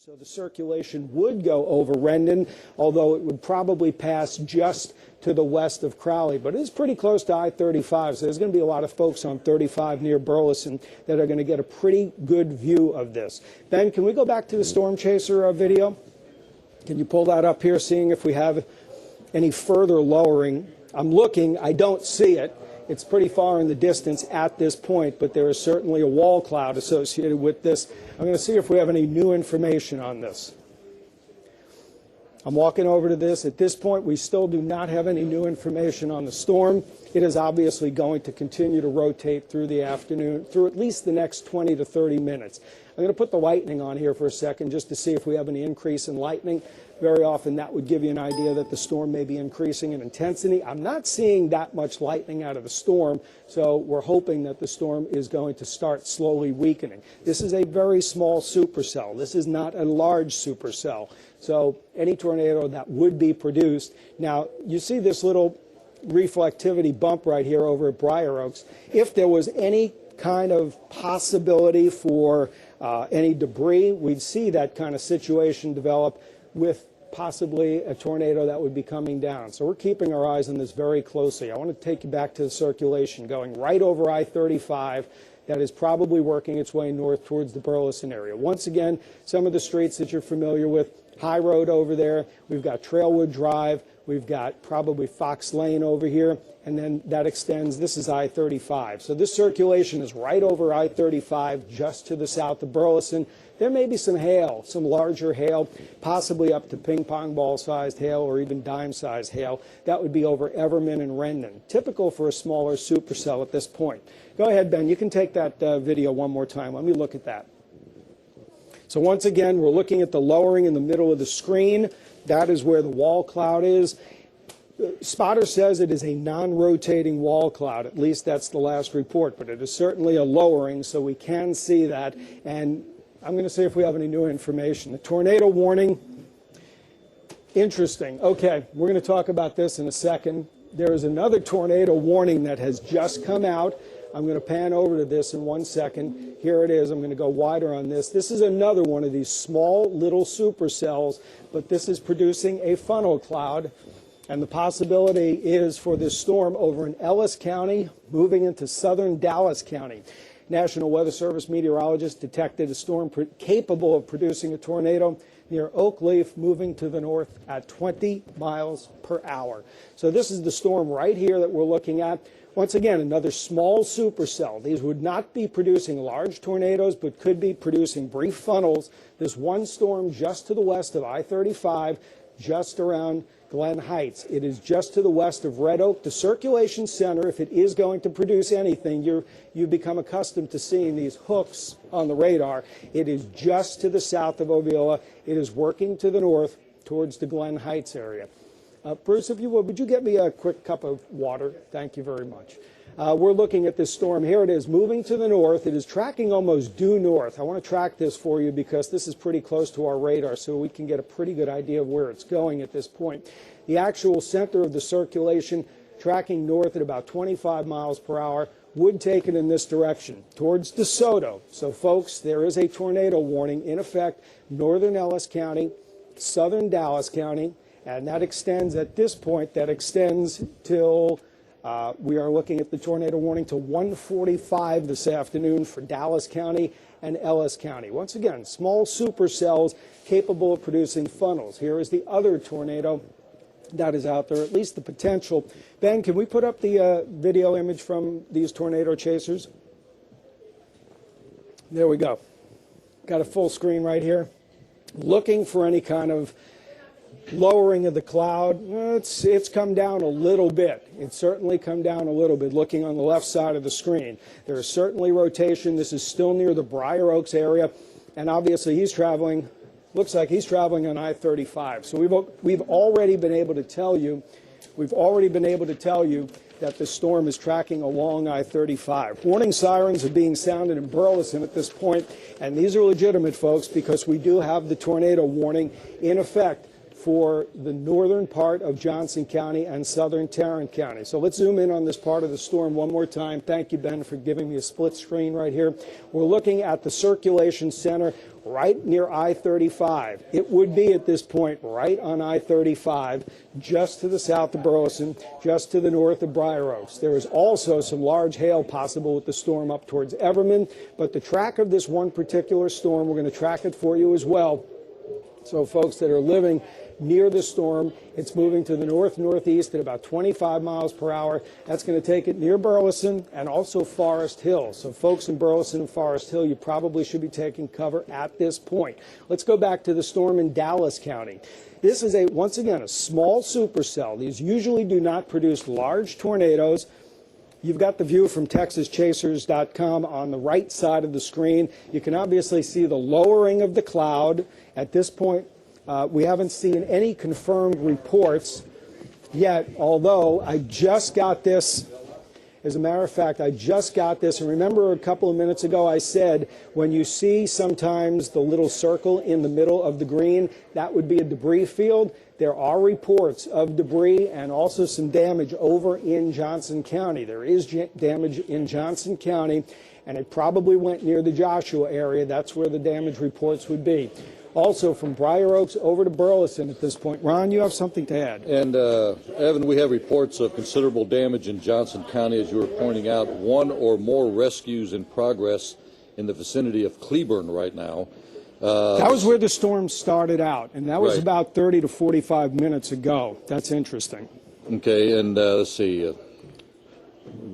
So the circulation would go over Rendon, although it would probably pass just to the west of Crowley. But it's pretty close to I-35, so there's going to be a lot of folks on 35 near Burleson that are going to get a pretty good view of this. Ben, can we go back to the storm chaser video? Can you pull that up here, seeing if we have any further lowering? I'm looking. I don't see it. It's pretty far in the distance at this point, but there is certainly a wall cloud associated with this. I'm going to see if we have any new information on this. I'm walking over to this. At this point, we still do not have any new information on the storm. It is obviously going to continue to rotate through the afternoon, through at least the next 20 to 30 minutes. I'm going to put the lightning on here for a second just to see if we have any increase in lightning. Very often that would give you an idea that the storm may be increasing in intensity. I'm not seeing that much lightning out of the storm, so we're hoping that the storm is going to start slowly weakening. This is a very small supercell. This is not a large supercell. So any tornado that would be produced. Now, you see this little reflectivity bump right here over at Briar Oaks. If there was any kind of possibility for any debris, we'd see that kind of situation develop with possibly a tornado that would be coming down. So we're keeping our eyes on this very closely. I want to take you back to the circulation going right over I-35 that is probably working its way north towards the Burleson area. Once again, some of the streets that you're familiar with, High Road over there, we've got Trailwood Drive, we've got probably Fox Lane over here, and then that extends, this is I-35. So this circulation is right over I-35 just to the south of Burleson. There may be some hail, some larger hail, possibly up to ping pong ball sized hail or even dime sized hail. That would be over Everman and Rendon, typical for a smaller supercell at this point. Go ahead, Ben, you can take that video one more time. Let me look at that. So once again, we're looking at the lowering in the middle of the screen. That is where the wall cloud is. Spotter says it is a non-rotating wall cloud. At least that's the last report, but it is certainly a lowering, so we can see that. And I'm going to see if we have any new information. The tornado warning, interesting. Okay, we're going to talk about this in a second. There is another tornado warning that has just come out. I'm going to pan over to this in 1 second. Here it is. I'm going to go wider on this. This is another one of these small little supercells, but this is producing a funnel cloud. And the possibility is for this storm over in Ellis County, moving into southern Dallas County. National Weather Service meteorologists detected a storm capable of producing a tornado near Oak Leaf, moving to the north at 20 miles per hour. So this is the storm right here that we're looking at. Once again, another small supercell. These would not be producing large tornadoes, but could be producing brief funnels. This one storm just to the west of I-35, just around Glen Heights. It is just to the west of Red Oak. The circulation center, if it is going to produce anything, you become accustomed to seeing these hooks on the radar. It is just to the south of Ovilla. It is working to the north towards the Glen Heights area. Bruce, if you would you get me a quick cup of water? Thank you very much. We're looking at this storm. Here it is, moving to the north. It is tracking almost due north. I want to track this for you because this is pretty close to our radar, so we can get a pretty good idea of where it's going at this point. The actual center of the circulation, tracking north at about 25 miles per hour, would take it in this direction, towards Desoto. So, folks, there is a tornado warning in effect, northern Ellis County, southern Dallas County, and that extends at this point, that extends till we are looking at the tornado warning to 1:45 this afternoon for Dallas County and Ellis County. Once again, small supercells capable of producing funnels. Here is the other tornado that is out there, at least the potential. Ben, can we put up the video image from these tornado chasers? There we go. Got a full screen right here. Looking for any kind of lowering of the cloud. It's come down a little bit. It's certainly come down a little bit, looking on the left side of the screen. There is certainly rotation. This is still near the Briar Oaks area, and obviously he's traveling, looks like he's traveling on I-35. So we've already been able to tell you, that the storm is tracking along I-35. Warning sirens are being sounded in Burleson at this point, and these are legitimate, folks, because we do have the tornado warning in effect for the northern part of Johnson County and southern Tarrant County. So let's zoom in on this part of the storm one more time. Thank you, Ben, for giving me a split screen right here. We're looking at the circulation center right near I-35. It would be at this point right on I-35, just to the south of Burleson, just to the north of Briar Oaks. There is also some large hail possible with the storm up towards Everman, but the track of this one particular storm, we're going to track it for you as well. So folks that are living near the storm, it's moving to the north-northeast at about 25 miles per hour. That's going to take it near Burleson and also Forest Hill. So folks in Burleson and Forest Hill, you probably should be taking cover at this point. Let's go back to the storm in Dallas County. This is, once again, a small supercell. These usually do not produce large tornadoes. You've got the view from TexasChasers.com on the right side of the screen. You can obviously see the lowering of the cloud. At this point, we haven't seen any confirmed reports yet, although I just got this. As a matter of fact, I just got this. And remember a couple of minutes ago I said when you see sometimes the little circle in the middle of the green, that would be a debris field. There are reports of debris and also some damage over in Johnson County. There is damage in Johnson County, and it probably went near the Joshua area. That's where the damage reports would be. Also from Briar Oaks over to Burleson at this point. Ron, you have something to add. And, Evan, we have reports of considerable damage in Johnson County, as you were pointing out. One or more rescues in progress in the vicinity of Cleburne right now. That was where the storm started out, and that was right. about 30 to 45 minutes ago. That's interesting. Okay, and let's see.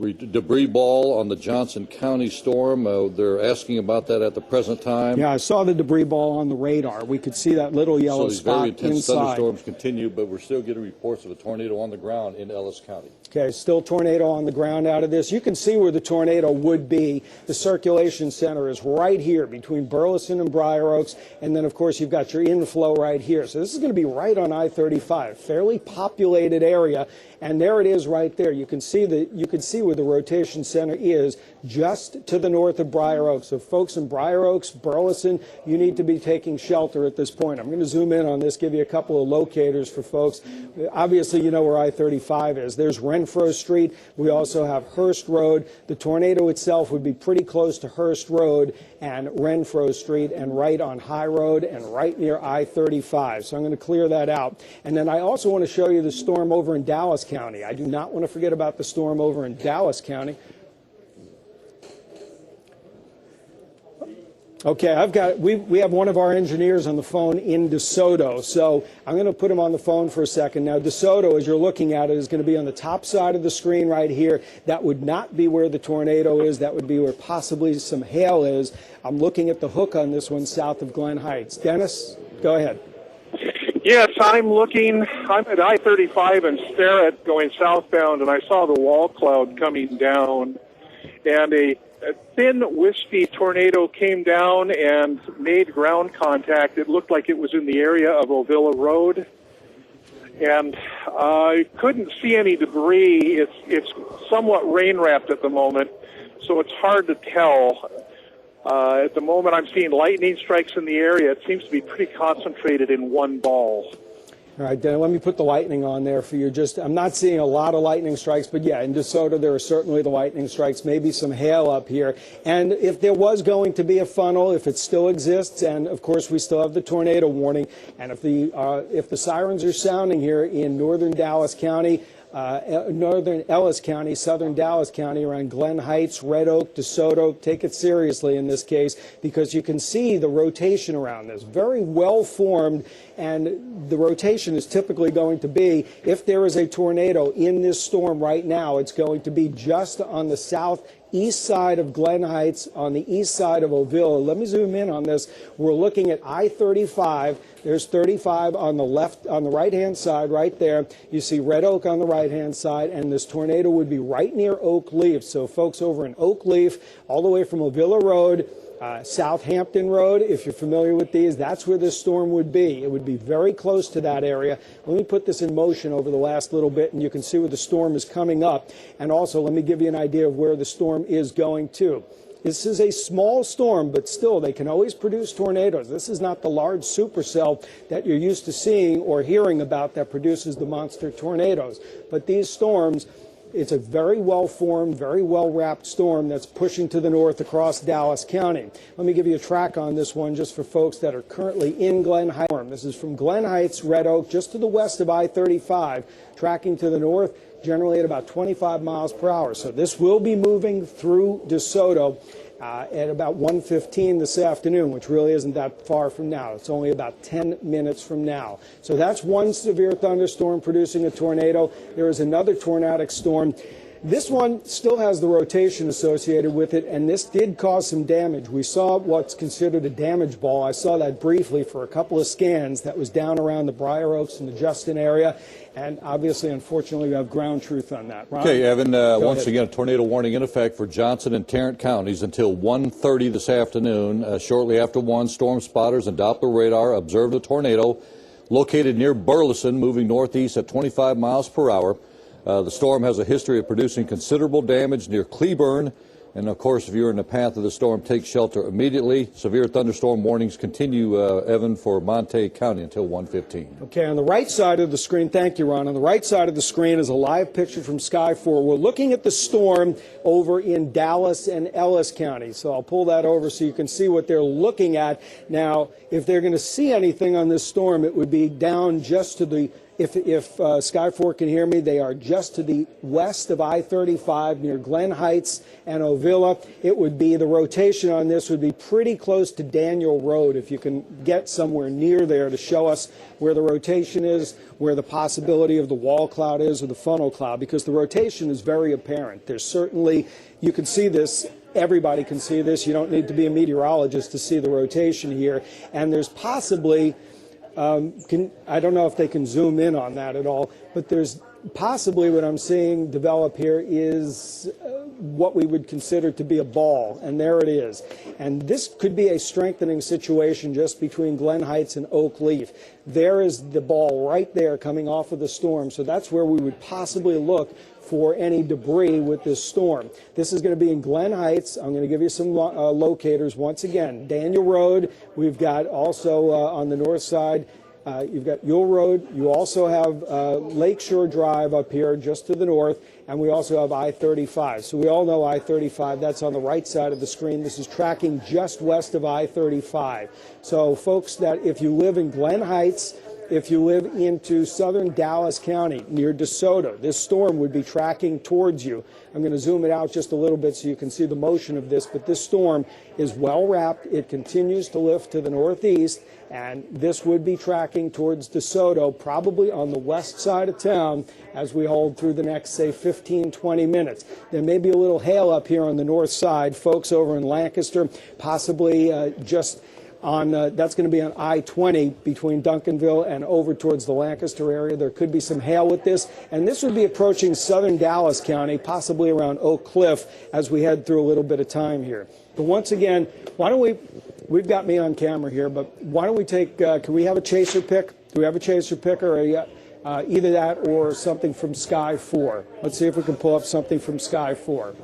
Debris ball on the Johnson County storm. They're asking about that at the present time. Yeah, I saw the debris ball on the radar. We could see that little yellow so these spot very intense inside. thunderstorms continue, but we're still getting reports of a tornado on the ground in Ellis County. Okay, still tornado on the ground out of this. You can see where the tornado would be. The circulation center is right here between Burleson and Briar Oaks, and then, of course, you've got your inflow right here. So this is going to be right on I-35, fairly populated area, and there it is right there. You can see where the rotation center is, just to the north of Briar Oaks. So folks in Briar Oaks, Burleson, you need to be taking shelter at this point. I'm going to zoom in on this, give you a couple of locators for folks. Obviously, you know where I-35 is. There's Renfro Street. We also have Hurst Road. The tornado itself would be pretty close to Hurst Road and Renfro Street and right on High Road and right near I-35. So I'm going to clear that out. And then I also want to show you the storm over in Dallas County. I do not want to forget about the storm over in Dallas County. Okay, we have one of our engineers on the phone in Desoto, so I'm going to put him on the phone for a second. Now, Desoto, as you're looking at it, is going to be on the top side of the screen right here. That would not be where the tornado is. That would be where possibly some hail is. I'm looking at the hook on this one south of Glen Heights. Dennis, go ahead. Yes, I'm at I-35 in Tarrant going southbound, and I saw the wall cloud coming down, and a thin, wispy tornado came down and made ground contact. It looked like it was in the area of Ovilla Road, and I couldn't see any debris. It's somewhat rain-wrapped at the moment, so it's hard to tell. At the moment, I'm seeing lightning strikes in the area. It seems to be pretty concentrated in one ball. All right, Dan, let me put the lightning on there for you. I'm not seeing a lot of lightning strikes, but yeah, in DeSoto, there are certainly the lightning strikes, maybe some hail up here. And if there was going to be a funnel, if it still exists, and of course we still have the tornado warning, and if the sirens are sounding here in northern Dallas County, northern Ellis County, southern Dallas County, around Glen Heights, Red Oak, DeSoto, take it seriously in this case, because you can see the rotation around this. Very well formed, and the rotation is typically going to be, if there is a tornado in this storm right now, it's going to be just on the southeast side of Glen Heights, on the east side of Ovilla. Let me zoom in on this. We're looking at I-35. There's 35 on the left, on the right-hand side right there. You see Red Oak on the right-hand side, and this tornado would be right near Oak Leaf. So folks over in Oak Leaf, all the way from Ovilla Road, Southampton Road, if you're familiar with these, that's where this storm would be. It would be very close to that area. Let me put this in motion over the last little bit, and you can see where the storm is coming up. And also, let me give you an idea of where the storm is going to. This is a small storm, but still, they can always produce tornadoes. This is not the large supercell that you're used to seeing or hearing about that produces the monster tornadoes. But these storms, it's a very well-formed, very well-wrapped storm that's pushing to the north across Dallas County. Let me give you a track on this one just for folks that are currently in Glen Heights. This is from Glen Heights, Red Oak, just to the west of I-35, tracking to the north, generally at about 25 miles per hour. So this will be moving through DeSoto at about 1:15 this afternoon, which really isn't that far from now. It's only about 10 minutes from now. So that's one severe thunderstorm producing a tornado. There is another tornadic storm. This one still has the rotation associated with it, and this did cause some damage. We saw what's considered a damage ball. I saw that briefly for a couple of scans that was down around the Briar Oaks and the Justin area, and obviously, unfortunately, we have ground truth on that. Ron? Okay, Evan, once again, a tornado warning in effect for Johnson and Tarrant counties until 1:30 this afternoon. Shortly after 1, storm spotters and Doppler radar observed a tornado located near Burleson, moving northeast at 25 miles per hour. The storm has a history of producing considerable damage near Cleburne. And, of course, if you're in the path of the storm, take shelter immediately. Severe thunderstorm warnings continue, Evan, for Monte County until 1:15. Okay, on the right side of the screen, thank you, Ron. On the right side of the screen is a live picture from Sky 4. We're looking at the storm over in Dallas and Ellis County. So I'll pull that over so you can see what they're looking at. Now, if they're going to see anything on this storm, it would be down just to the If Sky 4 can hear me, they are just to the west of I-35 near Glen Heights and Ovilla. It would be, the rotation on this would be pretty close to Daniel Road, if you can get somewhere near there to show us where the rotation is, where the possibility of the wall cloud is or the funnel cloud, because the rotation is very apparent. There's certainly, you can see this. Everybody can see this. You don't need to be a meteorologist to see the rotation here. And there's possibly, I don't know if they can zoom in on that at all, but there's possibly what I'm seeing develop here is what we would consider to be a ball, and there it is. And this could be a strengthening situation just between Glen Heights and Oak Leaf. There is the ball right there coming off of the storm, so that's where we would possibly look for any debris with this storm. This is going to be in Glen Heights. I'm going to give you some locators once again. Daniel Road. We've got also on the north side, you've got Yule Road. You also have Lakeshore Drive up here just to the north, and we also have I-35. So we all know I-35. That's on the right side of the screen. This is tracking just west of I-35. So folks, that if you live in Glen Heights, if you live into southern Dallas County near DeSoto, this storm would be tracking towards you. I'm going to zoom it out just a little bit so you can see the motion of this, but this storm is well wrapped. It continues to lift to the northeast, and this would be tracking towards DeSoto, probably on the west side of town as we hold through the next, say, 15, 20 minutes. There may be a little hail up here on the north side. Folks over in Lancaster, possibly just on, that's going to be on I-20 between Duncanville and over towards the Lancaster area. There could be some hail with this, and this would be approaching southern Dallas County, possibly around Oak Cliff, as we head through a little bit of time here. But once again, why don't we've got me on camera here, but why don't we take, can we have a chaser pick? Do we have a chaser pick, or either that or something from Sky 4? Let's see if we can pull up something from Sky 4.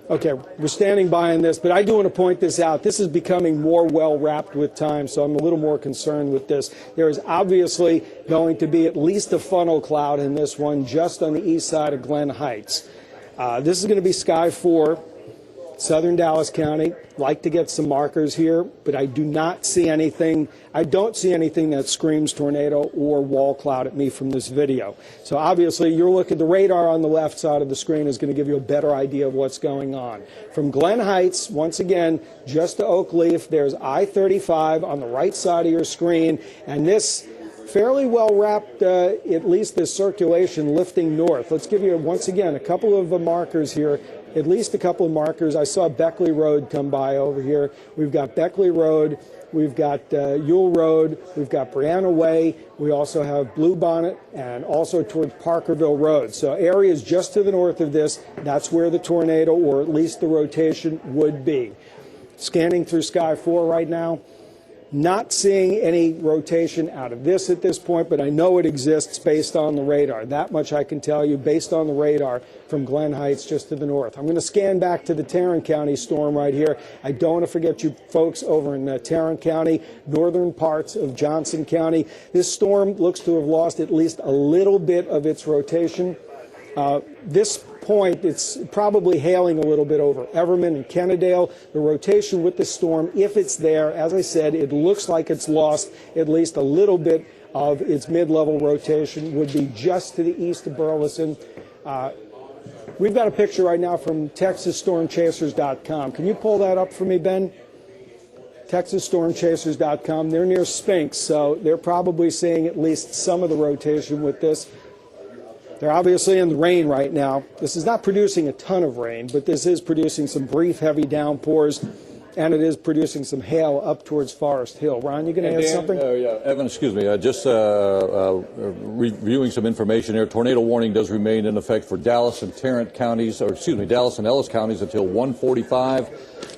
Okay, we're standing by on this, but I do want to point this out. This is becoming more well-wrapped with time, so I'm a little more concerned with this. There is obviously going to be at least a funnel cloud in this one just on the east side of Glen Heights. This is going to be Sky 4, southern Dallas County. Like to get some markers here, but I do not see anything. I don't see anything that screams tornado or wall cloud at me from this video. So obviously, you're looking, the radar on the left side of the screen is going to give you a better idea of what's going on. From Glen Heights, once again, just to Oak Leaf, there's I-35 on the right side of your screen, and this fairly well wrapped, at least this circulation lifting north. Let's give you, once again, a couple of markers here. At least a couple of markers. I saw Beckley Road come by over here. We've got Beckley Road, we've got Yule Road, we've got Brianna Way, we also have Blue Bonnet, and also towards Parkerville Road. So areas just to the north of this, that's where the tornado, or at least the rotation, would be. Scanning through Sky 4 right now. Not seeing any rotation out of this at this point, but I know it exists based on the radar. That much I can tell you based on the radar from Glen Heights just to the north. I'm going to scan back to the Tarrant County storm right here. I don't want to forget you folks over in Tarrant County, northern parts of Johnson County. This storm looks to have lost at least a little bit of its rotation. This point, it's probably hailing a little bit over Everman and Kennedale. The rotation with the storm, if it's there, as I said, it looks like it's lost at least a little bit of its mid-level rotation, would be just to the east of Burleson. We've got a picture right now from TexasStormChasers.com. Can you pull that up for me, Ben? TexasStormChasers.com. They're near Spinks, so they're probably seeing at least some of the rotation with this. They're obviously in the rain right now. This is not producing a ton of rain, but this is producing some brief heavy downpours, and it is producing some hail up towards Forest Hill. Ron, you going to add something? Yeah, Evan, excuse me. Just reviewing some information here. Tornado warning does remain in effect for Dallas and Tarrant counties, or excuse me, Dallas and Ellis counties until 1:45.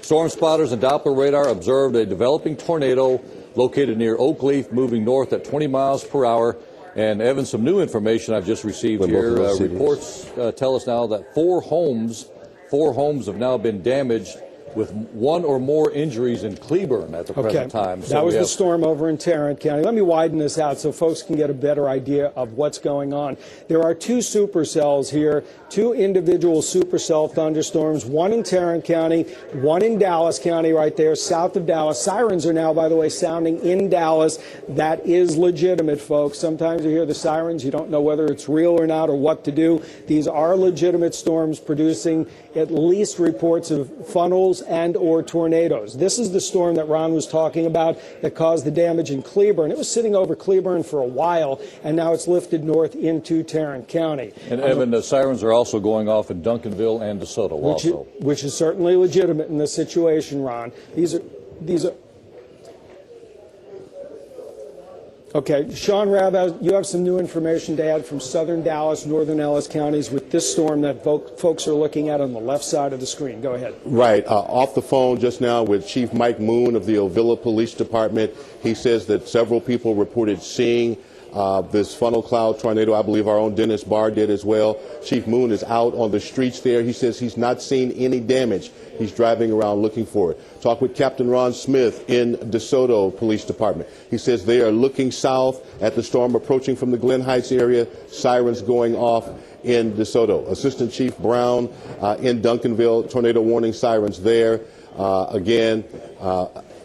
Storm spotters and Doppler radar observed a developing tornado located near Oakleaf, moving north at 20 miles per hour. And Evan, some new information I've just received here. Reports tell us now that four homes have now been damaged, with one or more injuries in Cleburne at the present time. So that was the storm over in Tarrant County. Let me widen this out so folks can get a better idea of what's going on. There are two supercells here, two individual supercell thunderstorms, one in Tarrant County, one in Dallas County right there, south of Dallas. Sirens are now, by the way, sounding in Dallas. That is legitimate, folks. Sometimes you hear the sirens, you don't know whether it's real or not or what to do. These are legitimate storms producing at least reports of funnels and or tornadoes. This is the storm that Ron was talking about that caused the damage in Cleburne. It was sitting over Cleburne for a while, and now it's lifted north into Tarrant County. And Evan, the sirens are also going off in Duncanville and Desoto which is certainly legitimate in this situation, Ron. These are Okay, Sean Rabb, you have some new information to add from southern Dallas, northern Ellis counties with this storm that folks are looking at on the left side of the screen. Go ahead. Right. Off the phone just now with Chief Mike Moon of the Ovilla Police Department. He says that several people reported seeing this funnel cloud tornado. I believe our own Dennis Barr did as well. Chief Moon is out on the streets there. He says he's not seen any damage. He's driving around looking for it. Talk with Captain Ron Smith in DeSoto Police Department. He says they are looking south at the storm approaching from the Glen Heights area. Sirens going off in DeSoto. Assistant Chief Brown in Duncanville. Tornado warning sirens there. Again,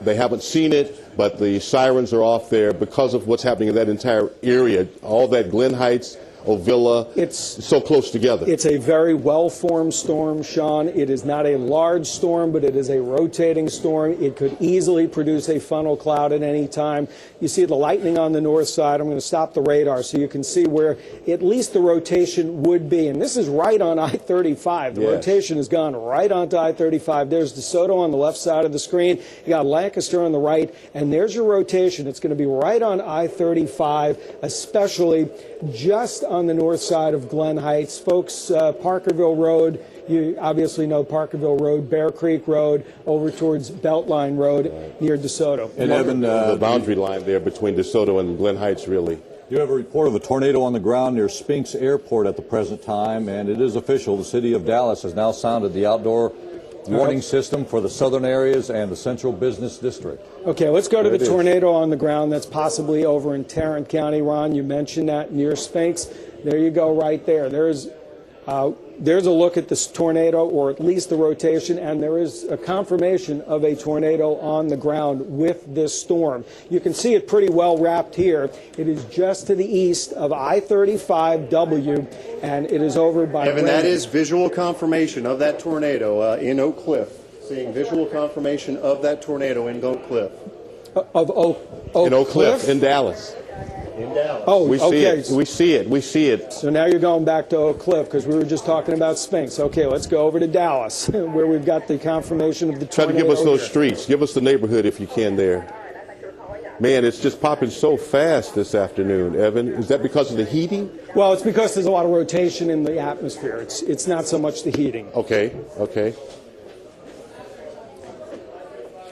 they haven't seen it, but the sirens are off there because of what's happening in that entire area. All that Glen Heights, Ovilla, it's so close together. It's a very well-formed storm, Sean. It is not a large storm, but it is a rotating storm. It could easily produce a funnel cloud at any time. You see the lightning on the north side. I'm going to stop the radar so you can see where at least the rotation would be. And this is right on I-35. The rotation has gone right onto I-35. There's DeSoto on the left side of the screen. You got Lancaster on the right, and there's your rotation. It's going to be right on I-35, especially just on the north side of Glen Heights. Folks, Parkerville Road, you obviously know Parkerville Road, Bear Creek Road, over towards Beltline Road near DeSoto. And Evan, the boundary line there between DeSoto and Glen Heights, really. You have a report of a tornado on the ground near Spinks Airport at the present time, and it is official. The city of Dallas has now sounded the outdoor warning system for the southern areas and the central business district. Okay, let's go to the tornado on the ground that's possibly over in Tarrant County. Ron, you mentioned that near Spinks. There you go right there. There's a look at this tornado, or at least the rotation, and there is a confirmation of a tornado on the ground with this storm. You can see it pretty well wrapped here. It is just to the east of I-35W, and it is over by Evan, that is visual confirmation of that tornado in Oak Cliff. Seeing visual confirmation of that tornado in Oak Cliff. Of Oak in Oak Cliff? Cliff? In Dallas. In Dallas. Oh, we see it. We see it. We see it. So now you're going back to Oak Cliff because we were just talking about Spinks. Okay, let's go over to Dallas where we've got the confirmation of the tornado. Try to give us those here. streets. Give us the neighborhood if you can there. Man, it's just popping so fast this afternoon, Evan. Is that because of the heating? Well, it's because there's a lot of rotation in the atmosphere. It's not so much the heating. Okay, okay.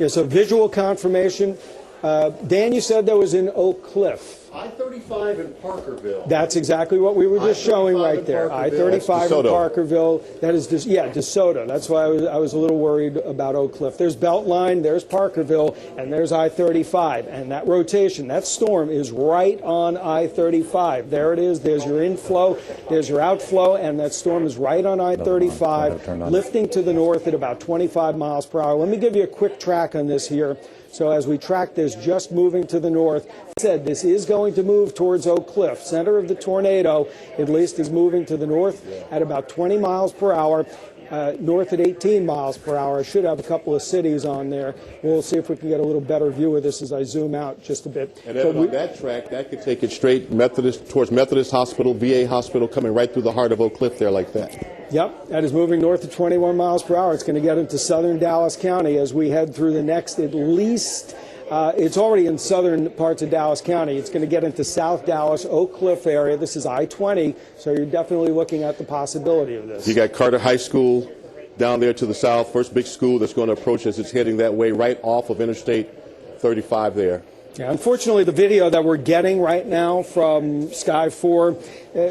Yeah, so visual confirmation Dan, you said that was in Oak Cliff. I-35 in Parkerville. That's exactly what we were just showing right there. I-35 in Parkerville. That is just, yeah, Desoto. That's why I was a little worried about Oak Cliff. There's Beltline, there's Parkerville, and there's I-35. And that rotation, that storm is right on I-35. There it is. There's your inflow, there's your outflow, and that storm is right on I-35, lifting to the north at about 25 miles per hour. Let me give you a quick track on this here. So as we track this, just moving to the north, I said this is going to move towards Oak Cliff. Center of the tornado, at least, is moving to the north at about 20 miles per hour. North at 18 miles per hour. I should have a couple of cities on there. We'll see if we can get a little better view of this as I zoom out just a bit. And on that track, that could take it straight towards Methodist Hospital, VA Hospital, coming right through the heart of Oak Cliff there like that. Yep, that is moving north at 21 miles per hour. It's going to get into southern Dallas County as we head through the next at least. It's already in southern parts of Dallas County. It's going to get into South Dallas, Oak Cliff area. This is I-20, so you're definitely looking at the possibility of this. You got Carter High School down there to the south, first big school that's going to approach as it's heading that way, right off of Interstate 35 there. Yeah, unfortunately, the video that we're getting right now from Sky 4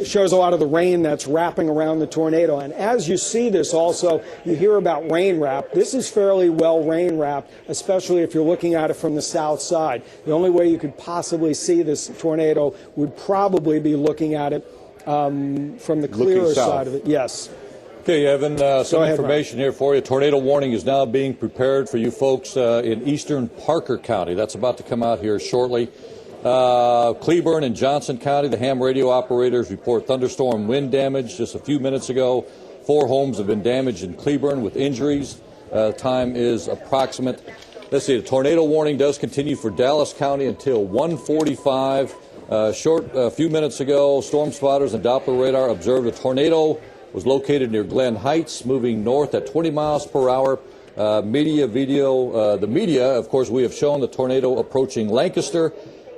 shows a lot of the rain that's wrapping around the tornado. And as you see this also, you hear about rain wrap. This is fairly well rain wrapped, especially if you're looking at it from the south side. The only way you could possibly see this tornado would probably be looking at it from the clearer side of it. Yes. Okay, Evan, some information here for you. Tornado warning is now being prepared for you folks in eastern Parker County. That's about to come out here shortly. Cleburne and Johnson County, the ham radio operators report thunderstorm wind damage. Just a few minutes ago, 4 homes have been damaged in Cleburne with injuries. Time is approximate. Let's see, the tornado warning does continue for Dallas County until 1:45. A few minutes ago, storm spotters and Doppler radar observed a tornado was located near Glen Heights, moving north at 20 miles per hour. The media, of course, we have shown the tornado approaching Lancaster.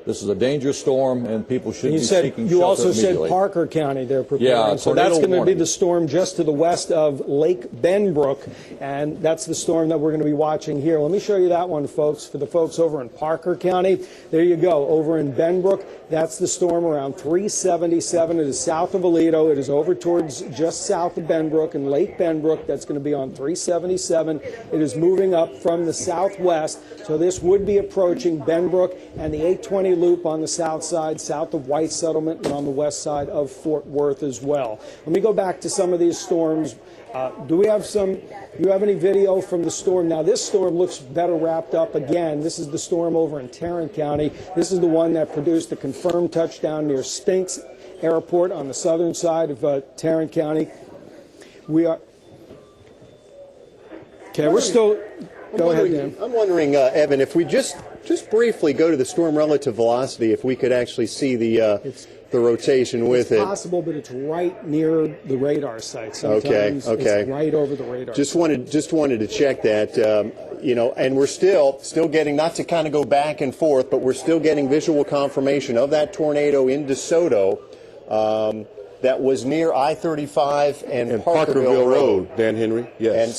This is a dangerous storm, and people should be seeking shelter. You also said Parker County they're preparing. Yeah, so that's going to be the storm just to the west of Lake Benbrook, and that's the storm that we're going to be watching here. Let me show you that one, folks, for the folks over in Parker County. There you go, over in Benbrook. That's the storm around 377. It is south of Aledo. It is over towards just south of Benbrook and Lake Benbrook. That's going to be on 377. It is moving up from the southwest, so this would be approaching Benbrook and the 820 loop on the south side, south of White Settlement, and on the west side of Fort Worth as well. Let me go back to some of these storms. Do you have any video from the storm? Now, this storm looks better wrapped up again. This is the storm over in Tarrant County. This is the one that produced the confirmed touchdown near Stinks Airport on the southern side of Tarrant County. We're still... Go ahead, Dan. I'm wondering, Evan, if we just briefly go to the storm relative velocity, if we could actually see the rotation with it. It's possible, but it's right near the radar site. Sometimes okay. It's right over the radar. Just wanted to check that, and we're still getting, not to kind of go back and forth, but we're still getting visual confirmation of that tornado in DeSoto that was near I-35 and Parkerville Road. Dan Henry, yes. And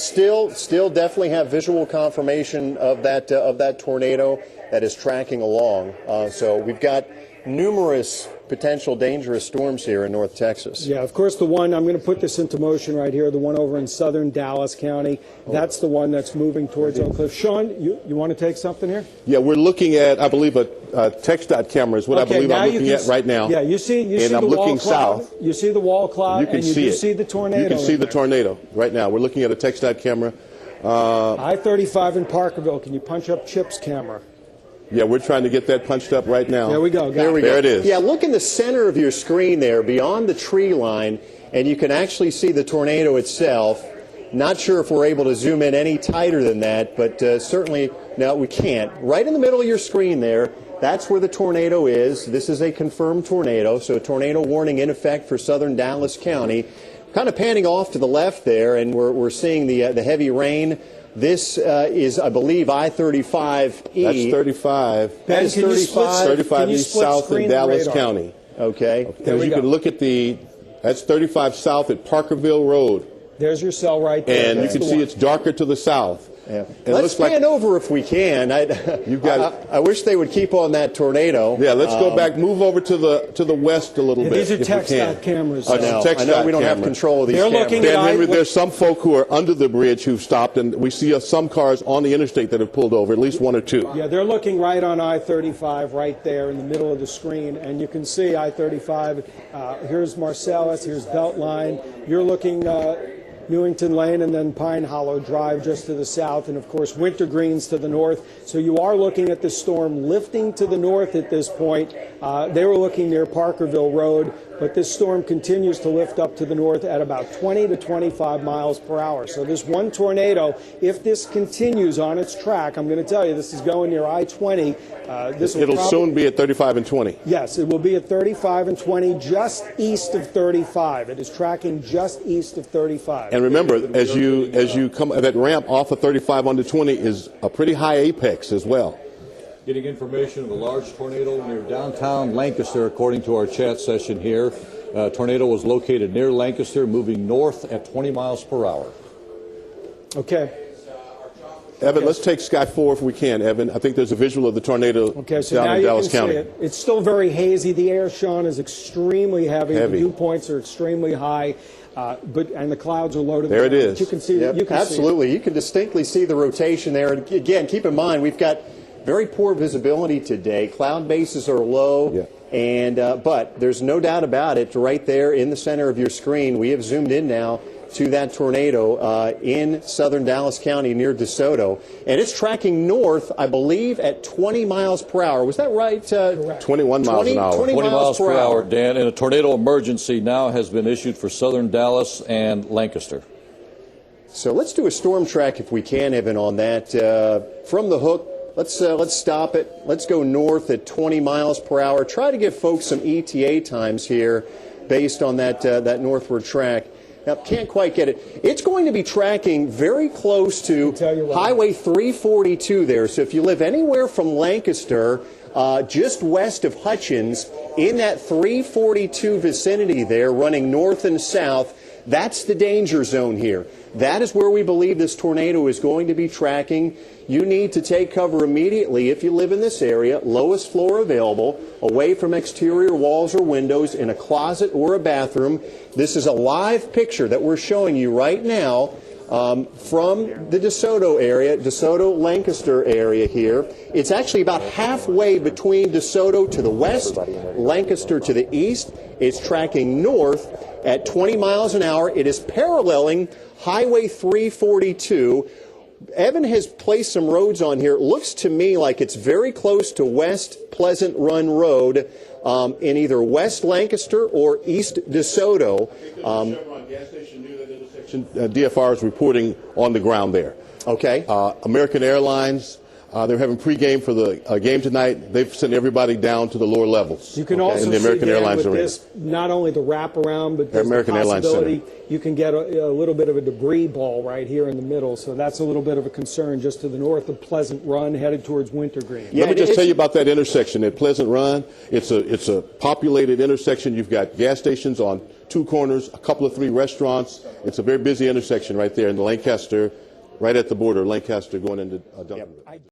still definitely have visual confirmation of that tornado that is tracking along. So we've got numerous potential dangerous storms here in North Texas. Yeah, of course, the one, I'm going to put this into motion right here, the one over in southern Dallas County. That's the one that's moving towards Oak Cliff. Sean, you want to take something here? Yeah, we're looking at, I believe, a TxDOT camera is what I believe I'm looking at right now. Yeah, you see the I'm looking wall cloud. south. You see the wall cloud, you can and you see do see the tornado. You can see the tornado right now. We're looking at a TxDOT camera. I-35 in Parkerville. Can you punch up Chip's camera? Yeah, we're trying to get that punched up right now. There we go. There it is. Yeah, look in the center of your screen there, beyond the tree line, and you can actually see the tornado itself. Not sure if we're able to zoom in any tighter than that, but certainly, no, we can't. Right in the middle of your screen there, that's where the tornado is. This is a confirmed tornado, so a tornado warning in effect for southern Dallas County. Kind of panning off to the left there, and we're seeing the heavy rain. This is, I believe, I-35E. That's 35. That is 35. 35 east south in Dallas County. Okay. You can look at that's 35 south at Parkerville Road. There's your cell right there. And you can see it's darker to the south. Yeah. It Let's looks pan like over if we can. I wish they would keep on that tornado. yeah. Let's go back. Move over to the west a little bit. These are if we can. TxDOT cameras. I know we don't have control of these They're cameras. looking Dan at Henry, there's some folk who are under the bridge who've stopped, and we see some cars on the interstate that have pulled over, at least one or two. Yeah, they're looking right on I-35 right there in the middle of the screen, and you can see I-35. Here's Marcellus, here's Beltline. You're looking Newington Lane and then Pine Hollow Drive just to the south, and of course Wintergreens to the north. So you are looking at the storm lifting to the north at this point. They were looking near Parkerville Road, but this storm continues to lift up to the north at about 20 to 25 miles per hour. So this one tornado, if this continues on its track, I'm going to tell you, this is going near I-20. It'll soon be at 35 and 20. Yes, it will be at 35 and 20, just east of 35. It is tracking just east of 35. And remember, as you come, that ramp off of 35 onto 20 is a pretty high apex as well. Getting information of a large tornado near downtown Lancaster, according to our chat session here. Tornado was located near Lancaster, moving north at 20 miles per hour. Okay. Evan, let's take Scott 4 if we can, Evan. I think there's a visual of the tornado Okay, so down now in you Dallas can County. see it. It's still very hazy. The air, Sean, is extremely heavy. Heavy. The dew points are extremely high, and the clouds are low to the There it ground. is. You can see. Yep, You can absolutely. You can distinctly see the rotation there. And again, keep in mind, we've got very poor visibility today. Cloud bases are low. Yeah. And but there's no doubt about it. Right there in the center of your screen, we have zoomed in now to that tornado in southern Dallas County near Desoto, and it's tracking north, I believe, at 20 miles per hour. Was that right? 21 miles an hour. 20 20 miles per hour, Dan, and a tornado emergency now has been issued for southern Dallas and Lancaster. So let's do a storm track if we can, Evan, on that. From the hook, let's stop it. Let's go north at 20 miles per hour. Try to give folks some ETA times here based on that northward track. Now, can't quite get it. It's going to be tracking very close to Highway 342 there. So if you live anywhere from Lancaster, just west of Hutchins, in that 342 vicinity there, running north and south, that's the danger zone here. That is where we believe this tornado is going to be tracking. You need to take cover immediately if you live in this area, lowest floor available, away from exterior walls or windows, in a closet or a bathroom. This is a live picture that we're showing you right now from the Desoto area, Desoto, Lancaster area here. It's actually about halfway between Desoto to the west, Lancaster to the east. It's tracking north at 20 miles an hour. It is paralleling Highway 342. Evan has placed some roads on here. It looks to me like it's very close to West Pleasant Run Road in either West Lancaster or East Desoto. DFR is reporting on the ground there. Okay. American Airlines, they're having pregame for the game tonight. They've sent everybody down to the lower levels. You can also in the American see, Dan, Airlines with arena. this, not only the wraparound, but there's American the Airlines possibility Center. you can get a little bit of a debris ball right here in the middle. So that's a little bit of a concern just to the north of Pleasant Run, headed towards Wintergreen. Yeah, Let me just tell you about that intersection at Pleasant Run. It's a populated intersection. You've got gas stations on two corners, a couple of 3 restaurants. It's a very busy intersection right there in Lancaster, right at the border, Lancaster going into Duncanville.